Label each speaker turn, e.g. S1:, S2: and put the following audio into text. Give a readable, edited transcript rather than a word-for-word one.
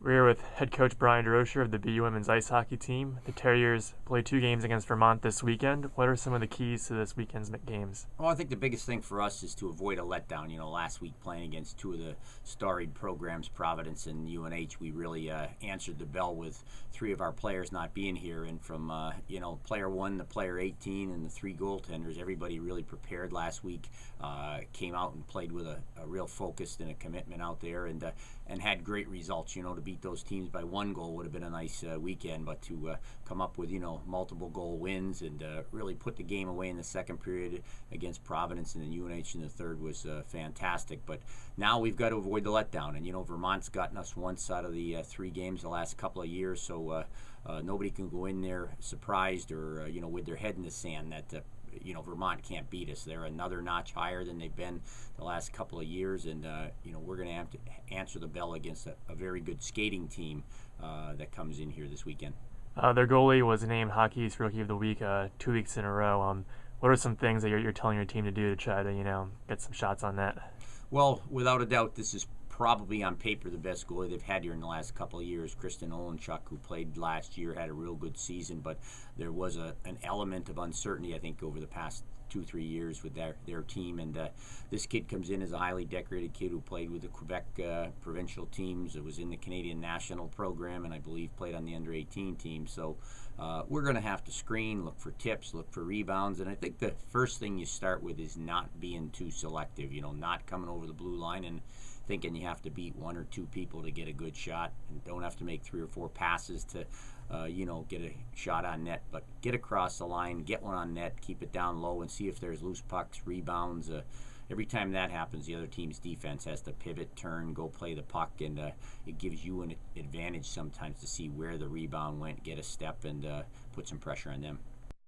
S1: We're here with head coach Brian Durocher of the BU women's ice hockey team. The Terriers played 2 games against Vermont this weekend. What are some of the keys to this weekend's games?
S2: Well, I think the biggest thing for us is to avoid a letdown. Last week playing against two of the storied programs, Providence and UNH, we really answered the bell with three of our players not being here. And from, player 1 to player 18 and the three goaltenders, everybody really prepared last week, came out and played with a real focus and a commitment out there and had great results. To beat those teams by 1 goal would have been a nice weekend, but to come up with, multiple goal wins and really put the game away in the second period against Providence and then UNH in the third was fantastic. But now we've got to avoid the letdown. And, Vermont's gotten us once out of the 3 games the last couple of years, so nobody can go in there surprised or, with their head in the sand that Vermont can't beat us. They're another notch higher than they've been the last couple of years, and we're going to have to answer the bell against a very good skating team that comes in here this weekend.
S1: Their goalie was named Hockey's Rookie of the Week 2 weeks in a row. What are some things that you're telling your team to do to try to get some shots on net?
S2: Well, without a doubt, this is probably on paper the best goalie they've had here in the last couple of years. Kristen Olenchuk, who played last year, had a real good season, but there was an element of uncertainty, I think, over the past 2-3 years with their team. And this kid comes in as a highly decorated kid who played with the Quebec provincial teams. It was in the Canadian national program, and I believe played on the under-18 team. So we're going to have to screen, look for tips, look for rebounds. And I think the first thing you start with is not being too selective, not coming over the blue line and thinking you have to beat 1 or 2 people to get a good shot, and don't have to make 3 or 4 passes to get a shot on net, but get across the line, get one on net, keep it down low, and see if there's loose pucks, rebounds. Every time that happens, the other team's defense has to pivot, turn, go play the puck, and it gives you an advantage sometimes to see where the rebound went, get a step, and put some pressure on them.